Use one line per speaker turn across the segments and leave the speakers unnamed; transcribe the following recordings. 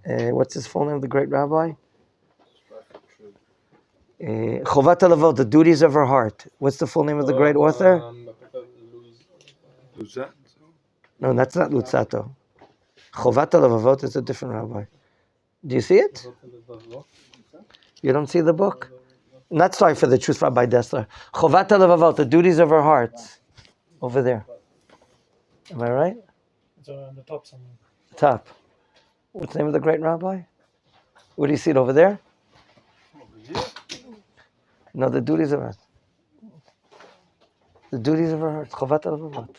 What's his full name, the great rabbi? Chovat Halavot, the duties of her heart. What's the full name of the great author? No, that's not Lutzato. Chovat Halavot is a different rabbi. Do you see it? You don't see the book? Not sorry for the truth, Rabbi Dessler. Chovat Halavot, the duties of her heart. Over there. Am I right?
It's on the top somewhere.
Top. What's the name of the great rabbi? Where do you see it, over there? No, the duties of her heart. The duties of her heart. Chovat Halavot.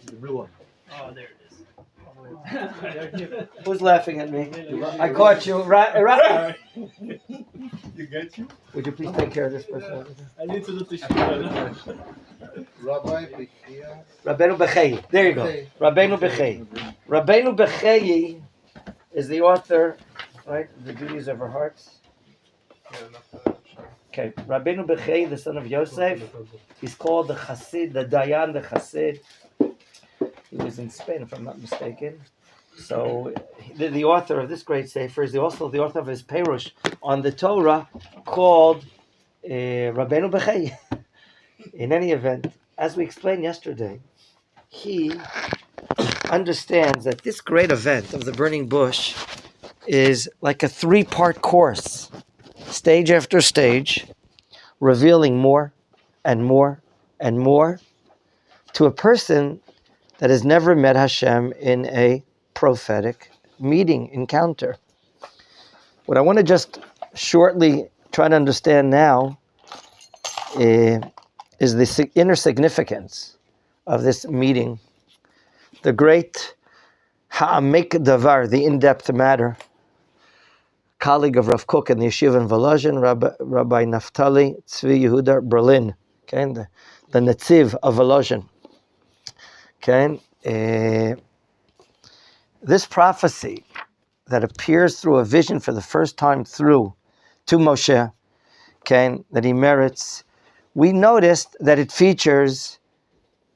The blue one.
Oh, there it is.
Who's laughing at me? I caught you. Right.
You get you?
Would you please take care of this person?
I need to do the shit.
Rabbi,
Rabbeinu Bechei. There you go. Rabbeinu Bechei. Rabbeinu Bechei is the author, right? The duties of her hearts. Okay. Rabbeinu Bechei, the son of Yosef, he's called the Chassid, the Dayan, the Chassid. He was in Spain, if I'm not mistaken. So, the author of this great sefer is also the author of his Perush on the Torah called Rabbeinu Bechei. In any event, as we explained yesterday, he understands that this great event of the burning bush is like a 3-part course, stage after stage, revealing more and more and more to a person that has never met Hashem in a prophetic meeting, encounter. What I want to just shortly try to understand now is the inner significance of this meeting. The great Ha'amik Davar, the in-depth matter, colleague of Rav Kook in the Yeshiva in Volozhin, Rabbi Naftali Tzvi Yehuda Berlin, okay, the Netziv of Volozhin. Okay, this prophecy that appears through a vision for the first time to Moshe, okay, that he merits, we noticed that it features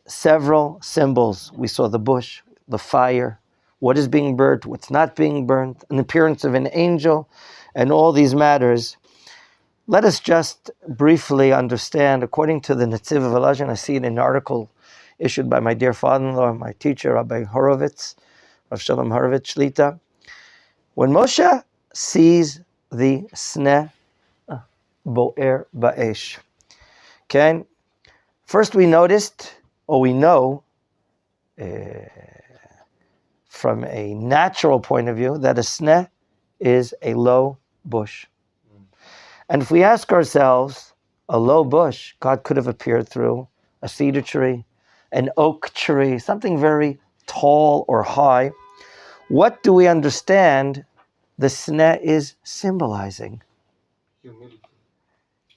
several symbols. We saw the bush, the fire, what is being burnt, what's not being burnt, an appearance of an angel, and all these matters. Let us just briefly understand, according to the Netziv of Volozhin, I see it in an article issued by my dear father-in-law, my teacher, Rabbi Horovitz, Rav Shalom Horovitz Shlita. When Moshe sees the sneh boer ba'esh, okay, first we noticed, or we know, from a natural point of view, that a sneh is a low bush. And if we ask ourselves, a low bush, God could have appeared through a cedar tree, an oak tree, something very tall or high. What do we understand the sneh is symbolizing?
Humility.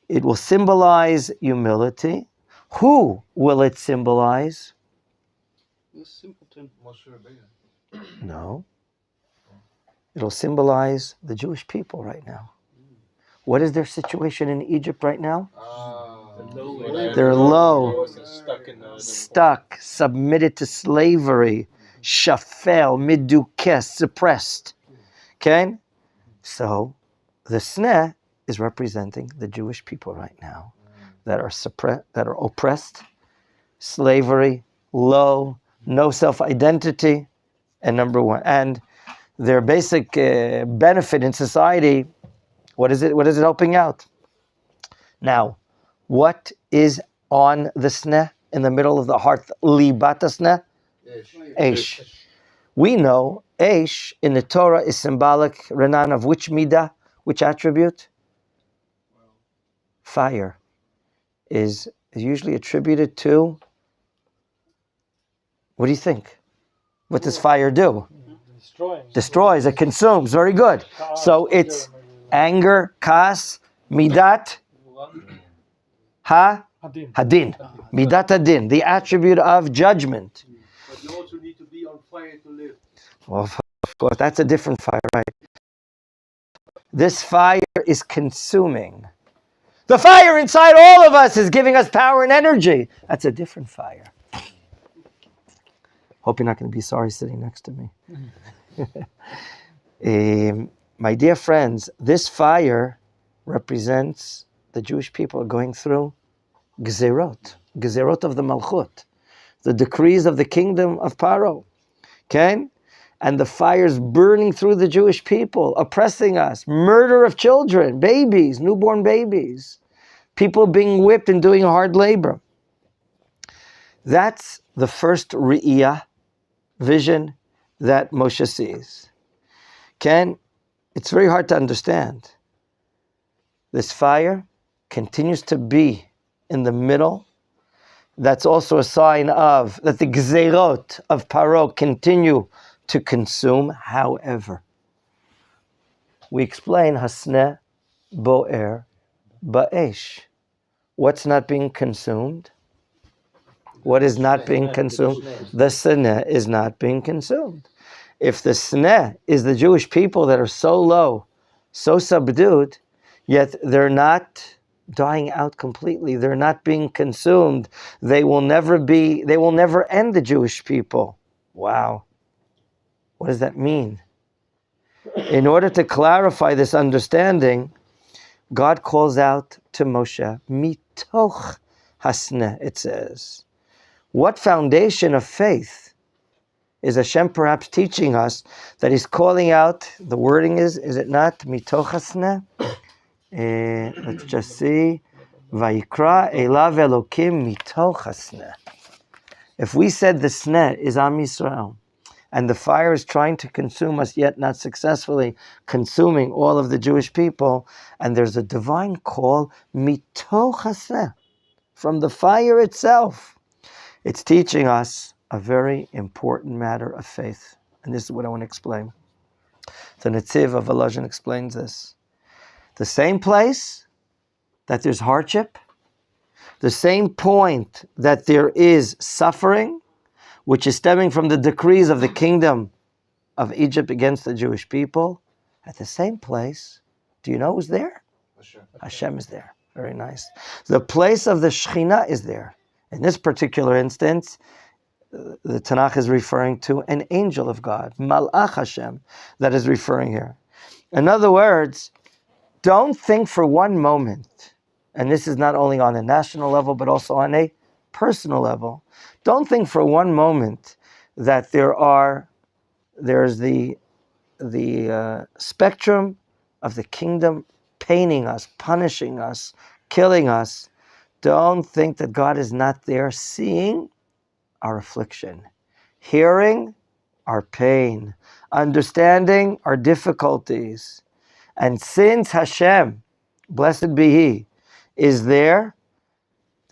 It will symbolize humility. Who will it symbolize?
The simpleton.
Moshe Rabbeinu.
No. It'll symbolize the Jewish people right now. What is their situation in Egypt right now? They're low, stuck, submitted to slavery, shafel, midukeh, suppressed. Okay? So, the sneh is representing the Jewish people right now that are suppressed, that are oppressed, slavery, low, no self-identity, and number one. And their basic benefit in society, what is it helping out? Now, what is on the sneh in the middle of the heart? Libat sneh? Eish. We know Eish in the Torah is symbolic, Renan, of which midah, which attribute? Fire. Is usually attributed to, what do you think? What does fire do? Destroys, it consumes. Very good. So it's anger, kas, midat, hadin. Midat hadin, the attribute of judgment.
But you also need to be on fire to live.
Well, of course, that's a different fire, right? This fire is consuming. The fire inside all of us is giving us power and energy. That's a different fire. Hope you're not going to be sorry sitting next to me. My dear friends, this fire represents the Jewish people going through Gezerot of the Malchut, the decrees of the kingdom of Paro. Okay? And the fire's burning through the Jewish people, oppressing us, murder of children, babies, newborn babies, people being whipped and doing hard labor. That's the first Re'iyah, vision that Moshe sees. Okay? It's very hard to understand. This fire continues to be in the middle. That's also a sign of that the Gezerot of Paro continue to consume. However, we explain Hasneh Bo'er Ba'esh. What's not being consumed? What is not being consumed? The Sneh is not being consumed. If the Sneh is the Jewish people that are so low, so subdued, yet they're not dying out completely, they're not being consumed, they will never end the Jewish people. Wow. What does that mean? In order to clarify this understanding, God calls out to Moshe, Mitoch Hasneh, it says. What foundation of faith is Hashem perhaps teaching us that He's calling out? The wording is it not Mitoch Hasneh? Let's just see. Vayikra Elav Elokim Mitoch Hasneh. If we said the Sneh is Am Yisrael, and the fire is trying to consume us, yet not successfully consuming all of the Jewish people, and there's a divine call, Mitoch Hasneh, from the fire itself, it's teaching us a very important matter of faith. And this is what I want to explain. The Netziv of Volozhin explains this. The same place that there's hardship, the same point that there is suffering, which is stemming from the decrees of the kingdom of Egypt against the Jewish people, at the same place, do you know who's there? Hashem is there. Very nice. The place of the Shekhinah is there. In this particular instance, the Tanakh is referring to an angel of God, Malach Hashem, that is referring here. In other words, don't think for one moment, and this is not only on a national level, but also on a personal level, don't think for one moment that there's the spectrum of the kingdom paining us, punishing us, killing us. Don't think that God is not there seeing our affliction, hearing our pain, understanding our difficulties. And since Hashem, blessed be He, is there,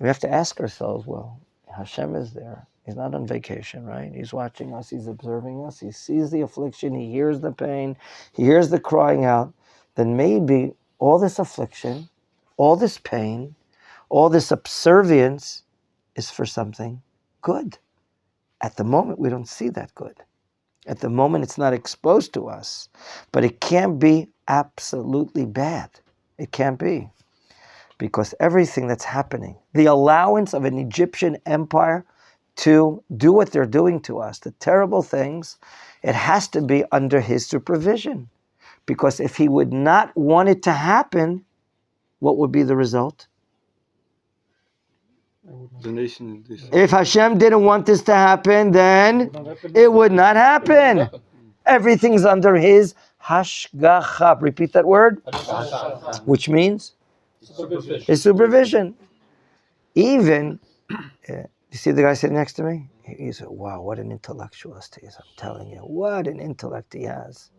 we have to ask ourselves, well, Hashem is there. He's not on vacation, right? He's watching us, He's observing us, He sees the affliction, He hears the pain, He hears the crying out. Then maybe all this affliction, all this pain, all this subservience is for something good. At the moment, we don't see that good. At the moment, it's not exposed to us. But it can't be absolutely bad. It can't be. Because everything that's happening, the allowance of an Egyptian empire to do what they're doing to us, the terrible things, it has to be under His supervision. Because if He would not want it to happen, what would be the result?
The nation is this.
If Hashem didn't want this to happen, then it would not happen. Everything's under His hashgacha. Repeat that word. Which means? His supervision. Even, you see the guy sitting next to me? He's, wow, what an intellectualist he is. I'm telling you, what an intellect he has.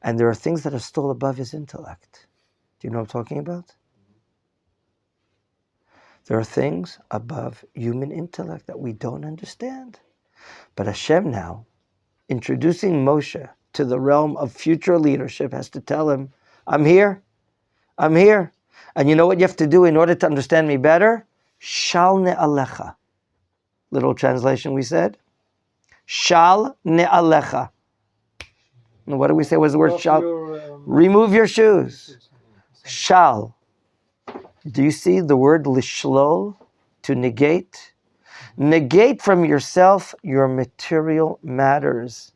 And there are things that are still above his intellect. Do you know what I'm talking about? There are things above human intellect that we don't understand. But Hashem now, introducing Moshe to the realm of future leadership, has to tell him, I'm here. I'm here. And you know what you have to do in order to understand me better? Shal ne'alecha. Little translation we said. Shal ne'alecha. And what do we say was the word shal? Remove your shoes. Shal. Do you see the word lishlol, to negate? Negate from yourself your material matters.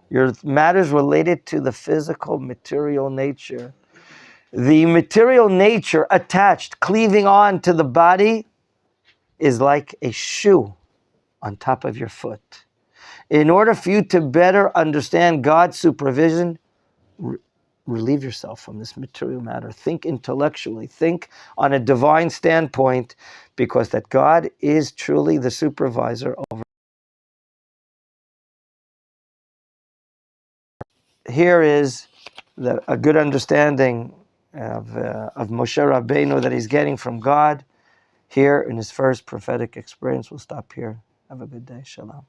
Your matters related to the physical material nature. The material nature attached, cleaving on to the body, is like a shoe on top of your foot. In order for you to better understand God's supervision, relieve yourself from this material matter. Think intellectually. Think on a divine standpoint, because that God is truly the supervisor over. Here is a good understanding of Moshe Rabbeinu that he's getting from God here in his first prophetic experience. We'll stop here. Have a good day. Shalom.